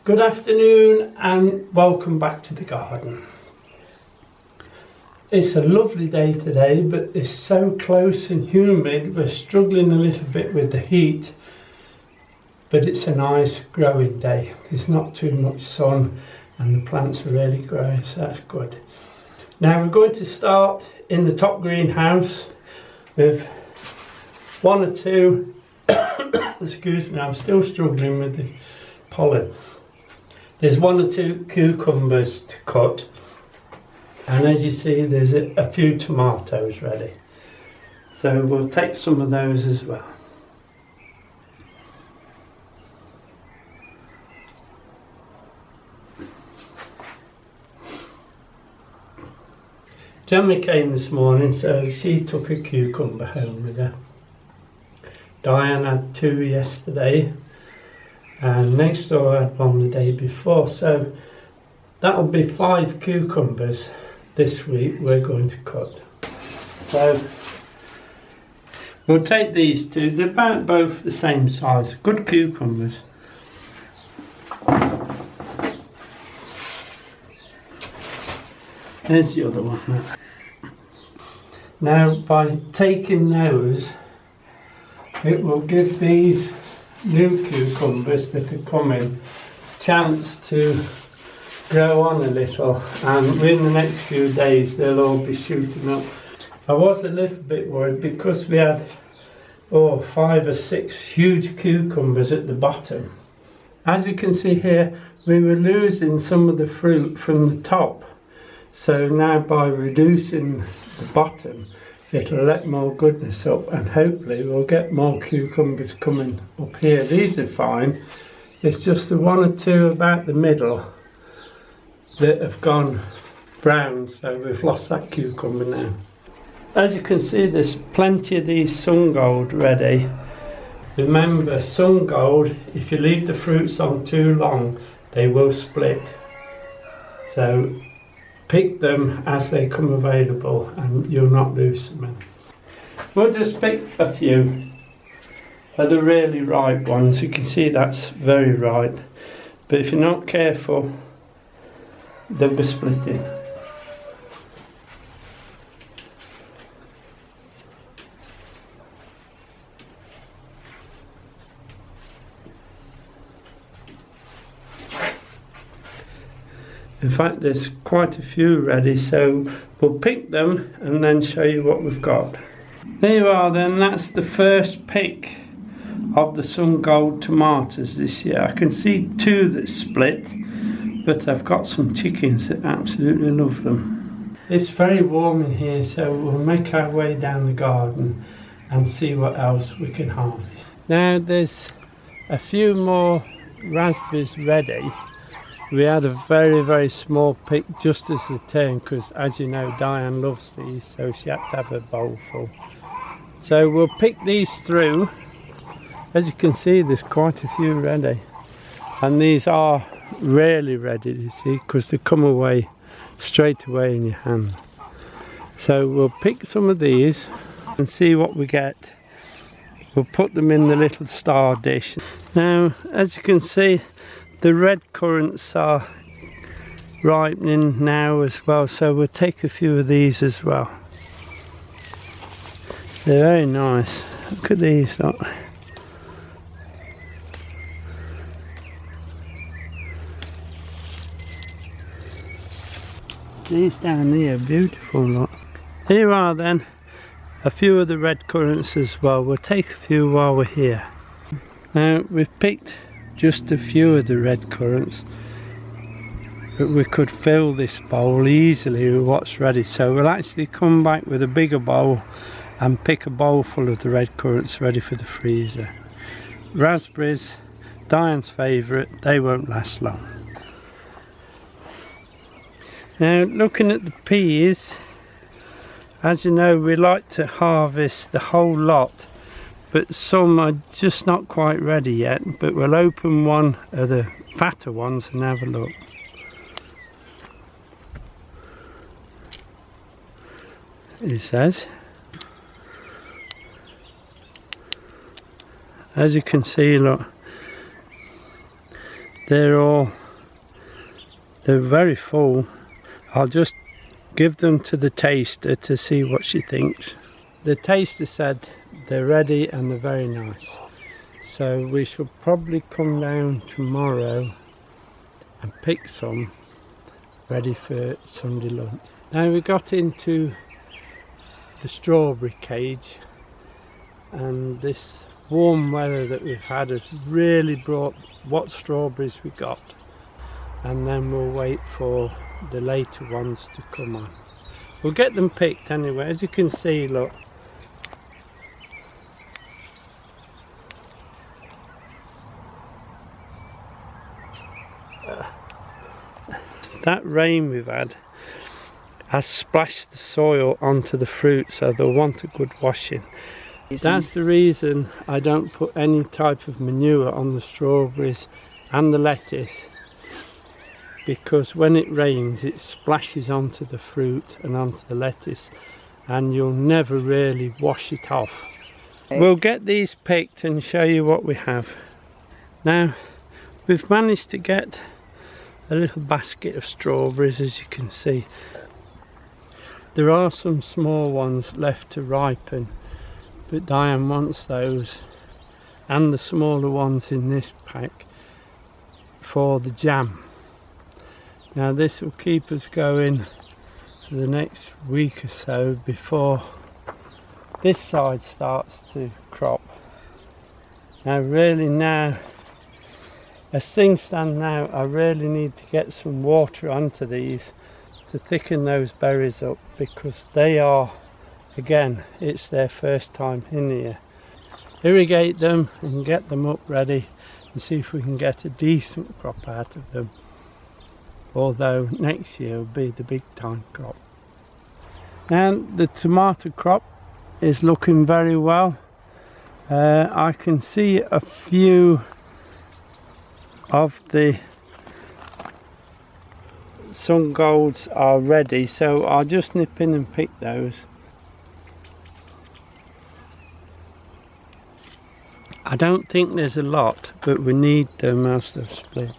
Good afternoon and welcome back to the garden. It's a lovely day today, but it's so close and humid we're struggling a little bit with the heat, but it's a nice growing day. There's not too much sun and the plants are really growing, so that's good. Now we're going to start in the top greenhouse with one or two excuse me, I'm still struggling with the pollen. There's one or two cucumbers to cut, and as you see there's a few tomatoes ready, so we'll take some of those as well. Gemma came this morning, so she took a cucumber home with her. Diane had 2 yesterday, and next door I had one the day before, so that'll be 5 cucumbers this week we're going to cut. So we'll take these two, they're about both the same size, good cucumbers. There's the other one. Now by taking those, it will give these new cucumbers that are coming chance to grow on a little, and within the next few days they'll all be shooting up. I was a little bit worried because we had 5 or 6 huge cucumbers at the bottom. As you can see here, we were losing some of the fruit from the top, so now by reducing the bottom it'll let more goodness up, and hopefully we'll get more cucumbers coming up here. These are fine, it's just the 1 or 2 about the middle that have gone brown, so we've lost that cucumber now. As you can see, there's plenty of these sun gold ready. Remember, sun gold, if you leave the fruits on too long they will split, so pick them as they come available and you'll not lose them. We'll just pick a few of the really ripe ones. You can see that's very ripe, but if you're not careful they'll be splitting. In fact, there's quite a few ready, so we'll pick them and then show you what we've got. There you are then, that's the first pick of the sun gold tomatoes this year. I can see 2 that split, but I've got some chickens that absolutely love them. It's very warm in here, so we'll make our way down the garden and see what else we can harvest. Now there's a few more raspberries ready. We had a very small pick just as the turn, because as you know Diane loves these, so she had to have a bowl full. So we'll pick these through. As you can see there's quite a few ready, and these are really ready, you see, because they come away straight away in your hand. So we'll pick some of these and see what we get. We'll put them in the little star dish. Now as you can see, the red currants are ripening now as well, so we'll take a few of these as well. They're very nice. Look at these, look. These down here, beautiful, look. Here are then a few of the red currants as well. We'll take a few while we're here. Now we've picked just a few of the red currants, but we could fill this bowl easily with what's ready, so we'll actually come back with a bigger bowl and pick a bowl full of the red currants ready for the freezer. Raspberries, Diane's favourite, they won't last long. Now looking at the peas, as you know we like to harvest the whole lot, but some are just not quite ready yet, but we'll open one of the fatter ones and have a look. It says, as you can see, look, they're all they're very full. I'll just give them to the taster to see what she thinks. The taster said they're ready and they're very nice. So we shall probably come down tomorrow and pick some ready for Sunday lunch. Now we got into the strawberry cage, and this warm weather that we've had has really brought what strawberries we got, and then we'll wait for the later ones to come on. We'll get them picked anyway. As you can see, look, that rain we've had has splashed the soil onto the fruit, so they'll want a good washing. That's the reason I don't put any type of manure on the strawberries and the lettuce, because when it rains it splashes onto the fruit and onto the lettuce and you'll never really wash it off. We'll get these picked and show you what we have. Now we've managed to get a little basket of strawberries, as you can see. There are some small ones left to ripen, but Diane wants those and the smaller ones in this pack for the jam. Now this will keep us going for the next week or so before this side starts to crop. Now really now, as things stand now, I really need to get some water onto these to thicken those berries up, because they are, again, it's their first time in here. Irrigate them and get them up ready and see if we can get a decent crop out of them, although next year will be the big time crop. Now the tomato crop is looking very well. I can see a few of the sun golds are ready, so I'll just nip in and pick those. I don't think there's a lot, but we need them else they'll split.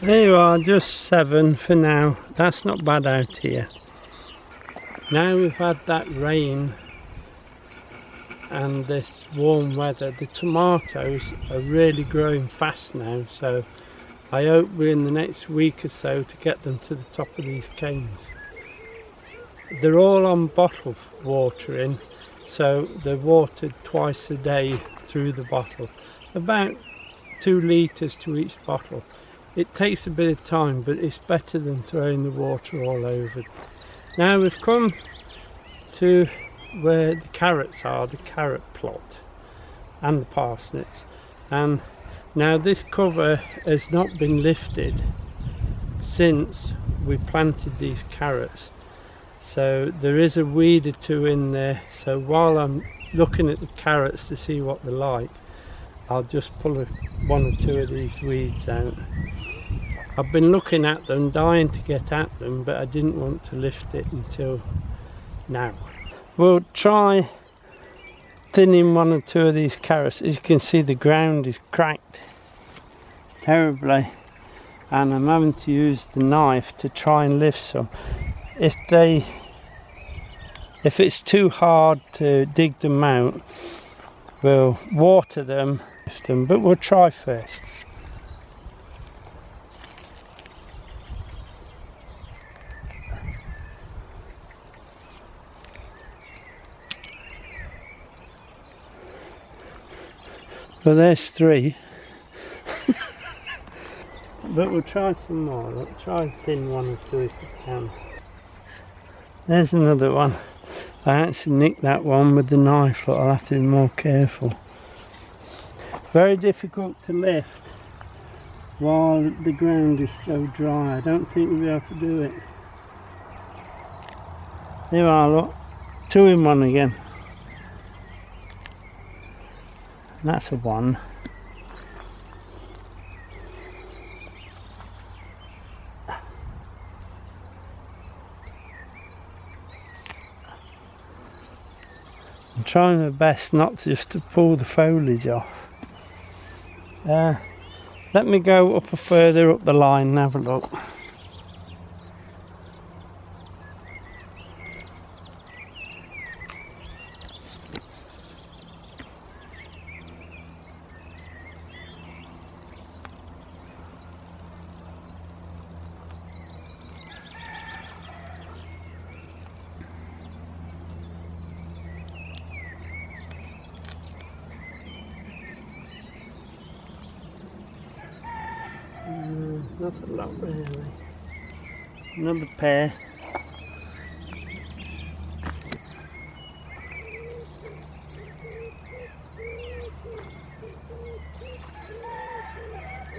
There you are, just 7 for now. That's not bad out here. Now we've had that rain and this warm weather, the tomatoes are really growing fast now, so I hope we're in the next week or so to get them to the top of these canes. They're all on bottle watering, so they're watered twice a day through the bottle, about 2 litres to each bottle. It takes a bit of time, but it's better than throwing the water all over. Now we've come to where the carrots are, the carrot plot and the parsnips, and now this cover has not been lifted since we planted these carrots, so there is a weed or two in there. So while I'm looking at the carrots to see what they're like, I'll just pull 1 or 2 of these weeds out. I've been looking at them, dying to get at them, but I didn't want to lift it until now. We'll try thinning 1 or 2 of these carrots. As you can see, the ground is cracked terribly, and I'm having to use the knife to try and lift some. If it's too hard to dig them out, we'll water them, lift them, but we'll try first. Well, there's 3. But we'll try some more. We'll try thin 1 or 2 if we can. There's another one. I actually nicked that one with the knife, but I'll have to be more careful. Very difficult to lift while the ground is so dry. I don't think we'll be able to do it. There you are, look. 2 in 1 again. That's a 1. I'm trying my best not just to pull the foliage off. Let me go further up the line and have a look. Not a lot really. Another pair.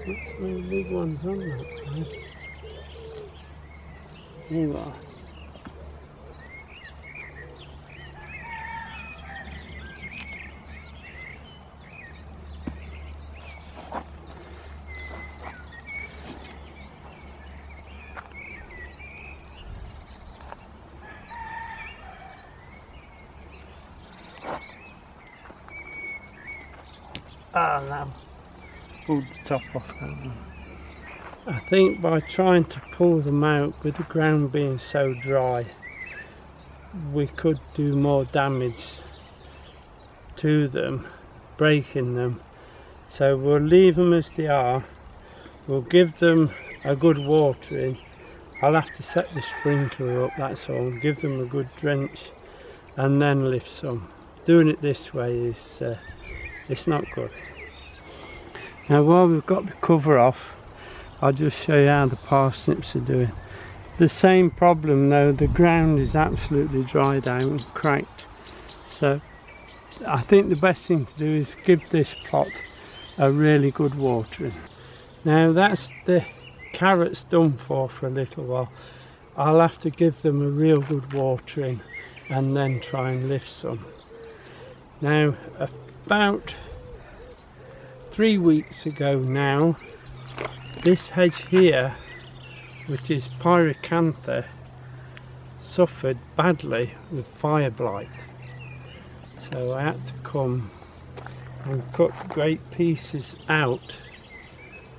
That's one big ones on that side. There you are. Ah, now pulled the top off that one. I think by trying to pull them out with the ground being so dry, we could do more damage to them, breaking them. So we'll leave them as they are. We'll give them a good watering. I'll have to set the sprinkler up, that's all. Give them a good drench and then lift some. Doing it this way is it's not good. Now while we've got the cover off, I'll just show you how the parsnips are doing. The same problem though, the ground is absolutely dried out and cracked. So I think the best thing to do is give this plot a really good watering. Now that's the carrots done for a little while. I'll have to give them a real good watering and then try and lift some. Now about 3 weeks ago now, this hedge here, which is Pyracantha, suffered badly with fire blight. So I had to come and cut great pieces out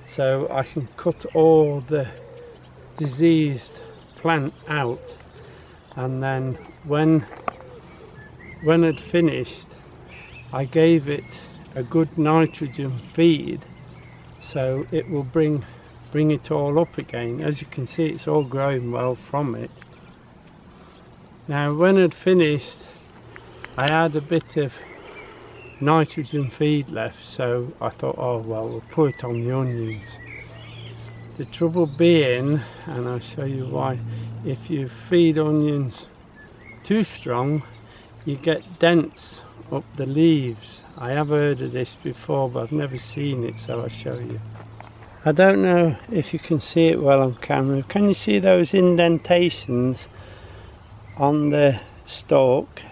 so I can cut all the diseased plant out, and then when I'd finished, I gave it a good nitrogen feed so it will bring it all up again. As you can see, it's all growing well from it. Now when I'd finished, I had a bit of nitrogen feed left, so I thought, oh well, we'll put it on the onions. The trouble being, and I'll show you why, if you feed onions too strong, you get dents up the leaves. I have heard of this before, but I've never seen it, so I'll show you. I don't know if you can see it well on camera. Can you see those indentations on the stalk?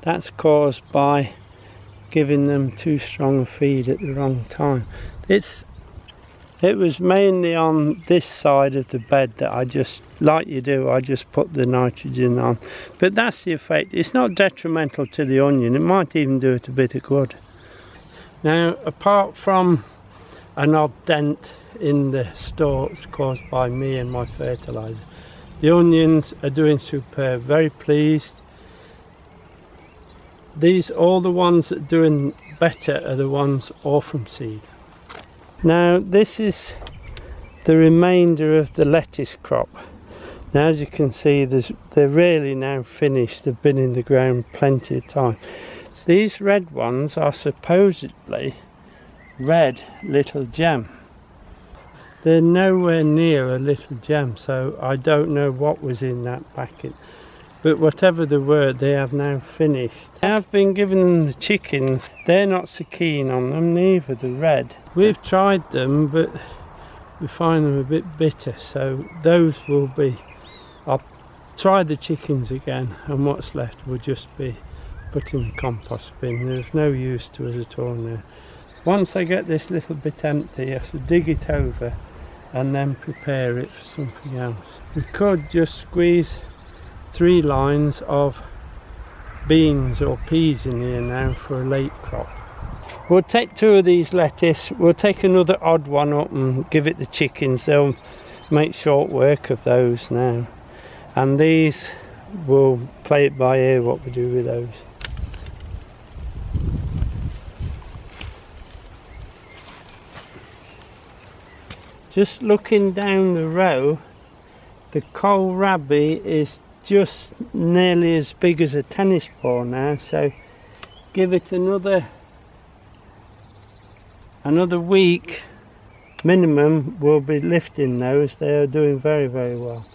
That's caused by giving them too strong a feed at the wrong time. It was mainly on this side of the bed that I just, like you do, I just put the nitrogen on. But that's the effect. It's not detrimental to the onion. It might even do it a bit of good. Now, apart from an odd dent in the stalks caused by me and my fertilizer, the onions are doing superb. Very pleased. All the ones that are doing better are the ones all from seed. Now this is the remainder of the lettuce crop. Now as you can see, they're really now finished. They've been in the ground plenty of time. These red ones are supposedly red little gem. They're nowhere near a little gem, so I don't know what was in that packet. but whatever the word, they have now finished. I have been giving them the chickens. They're not so keen on them, neither the red. We've tried them, but we find them a bit bitter, so those will be, I'll try the chickens again, and what's left will just be put in the compost bin. There's no use to us at all now. Once I get this little bit empty, I should dig it over and then prepare it for something else. We could just squeeze 3 lines of beans or peas in here now for a late crop. We'll take 2 of these lettuce, we'll take another odd one up and give it the chickens. They'll make short work of those now. And these, we'll play it by ear what we do with those. Just looking down the row, the kohlrabi is just nearly as big as a tennis ball now, so give it another week minimum, we'll be lifting those. They are doing very, very well.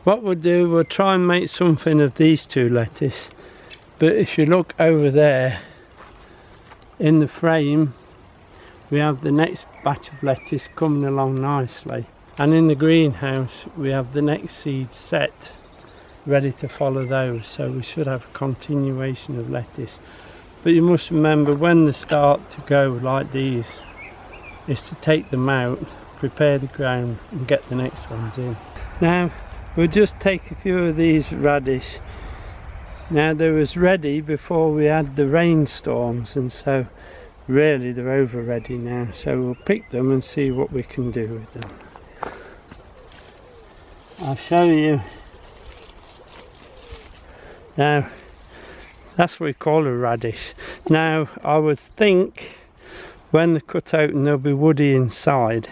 What we'll do, we'll try and make something of these 2 lettuce. But if you look over there in the frame, we have the next batch of lettuce coming along nicely, and in the greenhouse we have the next seeds set ready to follow those, so we should have a continuation of lettuce. But you must remember, when they start to go like these, is to take them out, prepare the ground and get the next ones in. Now we'll just take a few of these radish. Now they was ready before we had the rainstorms, and so really they're over ready now, so we'll pick them and see what we can do with them. I'll show you. Now that's what we call a radish. Now I would think when they're cut open they'll be woody inside,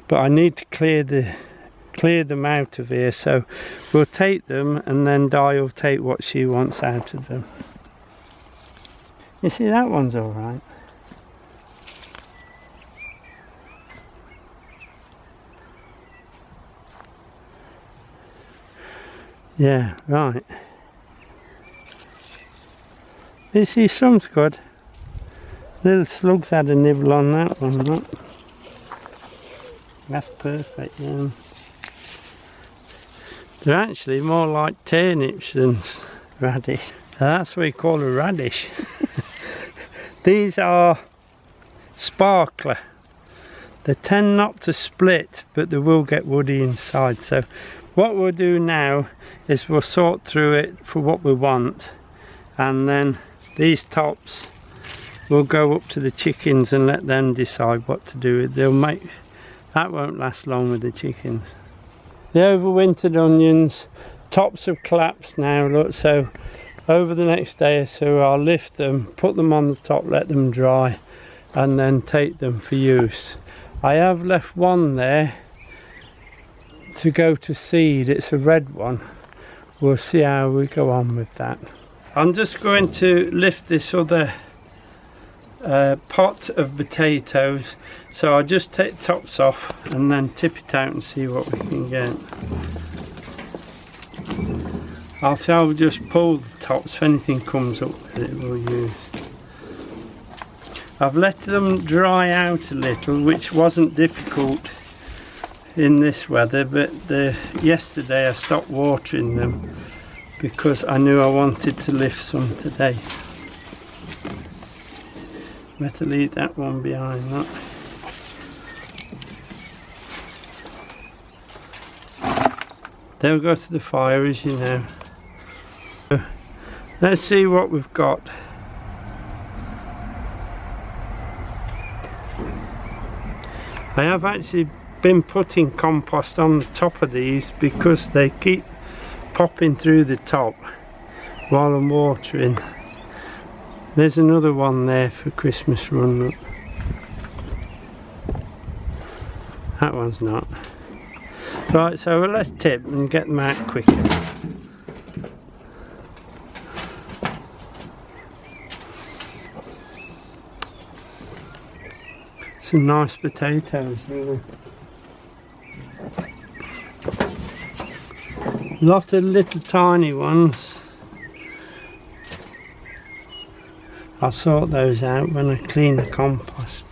but I need to clear them out of here, so we'll take them and then Di will take what she wants out of them. You see, that one's all right. Yeah, right. You see, some's good. Little slugs had a nibble on that one, look. That's perfect, yeah. They're actually more like turnips than radish. That's what we call a radish. These are sparkler. They tend not to split, but they will get woody inside. So what we'll do now is we'll sort through it for what we want, and then these tops will go up to the chickens and let them decide what to do with. That won't last long with the chickens. The overwintered onions, tops have collapsed now, look, so over the next day or so I'll lift them, put them on the top, let them dry, and then take them for use. I have left one there to go to seed. It's a red one. We'll see how we go on with that. I'm just going to lift this other pot of potatoes, so I'll just take the tops off and then tip it out and see what we can get. I'll just pull the tops. If anything comes up with it, we'll use. I've let them dry out a little, which wasn't difficult in this weather, but yesterday I stopped watering them because I knew I wanted to lift some today. Better leave that one behind, that. They'll go to the fire, as you know. Let's see what we've got. I have actually been putting compost on the top of these because they keep popping through the top while I'm watering. There's another one there for Christmas run up. That one's not. Right, so let's tip and get them out quicker. Some nice potatoes, really. Lot of little tiny ones. I'll sort those out when I clean the compost.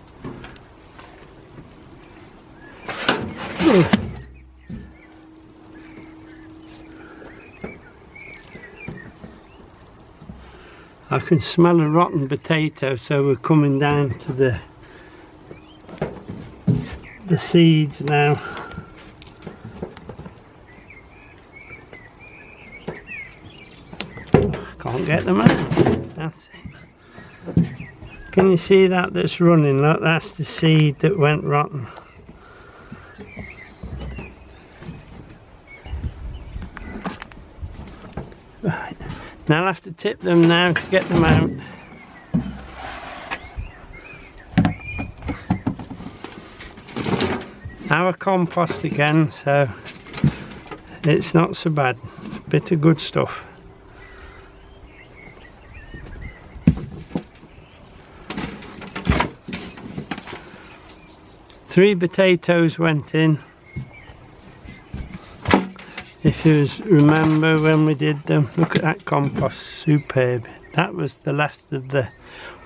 Ooh. I can smell a rotten potato, so we're coming down to the seeds now. Can't get them out. That's it. Can you see that that's running? Look, that's the seed that went rotten. Right. Now I'll have to tip them now to get them out. Our compost again, so it's not so bad. Bit of good stuff. Three potatoes went in. If you remember when we did them, look at that compost, superb. That was the last of the,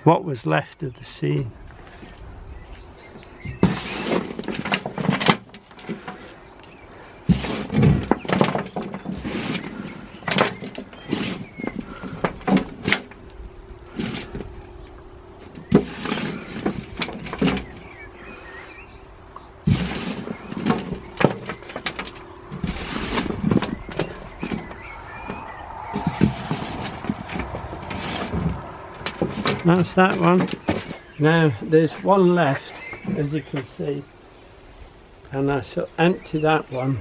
what was left of the seed. That's that one. Now there's one left, as you can see, and I shall empty that one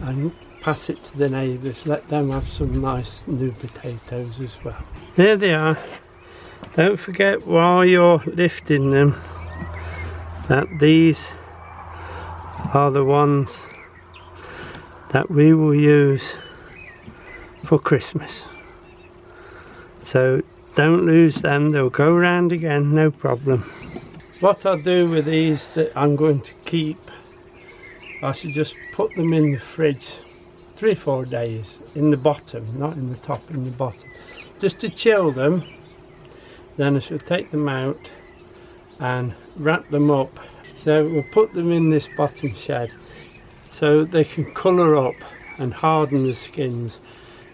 and pass it to the neighbours, let them have some nice new potatoes as well. There they are. Don't forget while you're lifting them that these are the ones that we will use for Christmas. So don't lose them, they'll go round again, no problem. What I'll do with these that I'm going to keep, I should just put them in the fridge 3 or 4 days, in the bottom, not in the top, in the bottom, just to chill them. Then I shall take them out and wrap them up. So we'll put them in this bottom shed so they can colour up and harden the skins,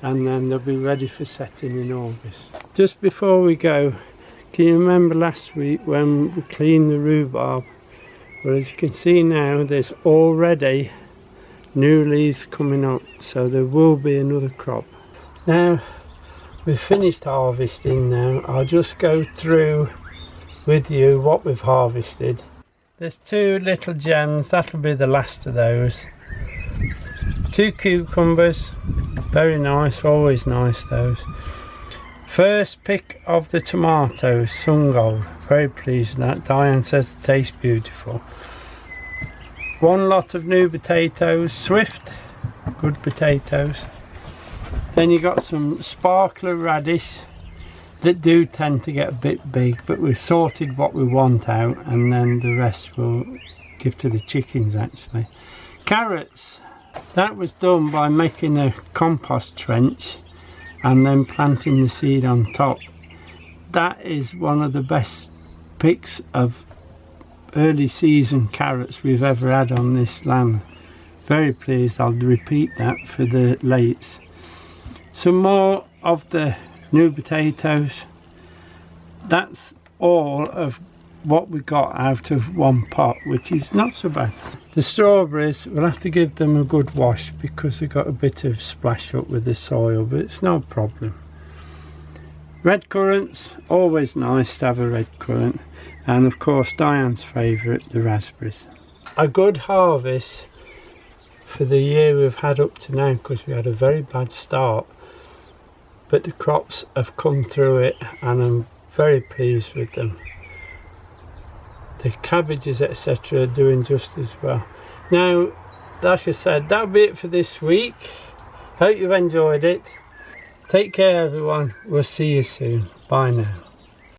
and then they'll be ready for setting in August. Just before we go, can you remember last week when we cleaned the rhubarb? Well, as you can see now, there's already new leaves coming up, so there will be another crop. Now we've finished harvesting now, I'll just go through with you what we've harvested. There's 2 little gems, that'll be the last of those. 2 cucumbers, very nice, always nice those. First pick of the tomatoes, Sun Gold, very pleased with that. Diane says it tastes beautiful. 1 lot of new potatoes, Swift, good potatoes. Then you got some sparkler radish that do tend to get a bit big, but we've sorted what we want out, and then the rest we'll give to the chickens actually. Carrots, that was done by making a compost trench and then planting the seed on top. That is one of the best picks of early season carrots we've ever had on this land. Very pleased, I'll repeat that for the lates. Some more of the new potatoes. That's all of what we got out of 1 pot, which is not so bad. The strawberries, we'll have to give them a good wash because they got a bit of splash up with the soil, but it's no problem. Red currants, always nice to have a red currant, and of course Diane's favourite, the raspberries. A good harvest for the year we've had up to now, because we had a very bad start, but the crops have come through it and I'm very pleased with them. The cabbages etc. are doing just as well. Now, like I said, that'll be it for this week. Hope you've enjoyed it. Take care everyone, we'll see you soon. Bye now.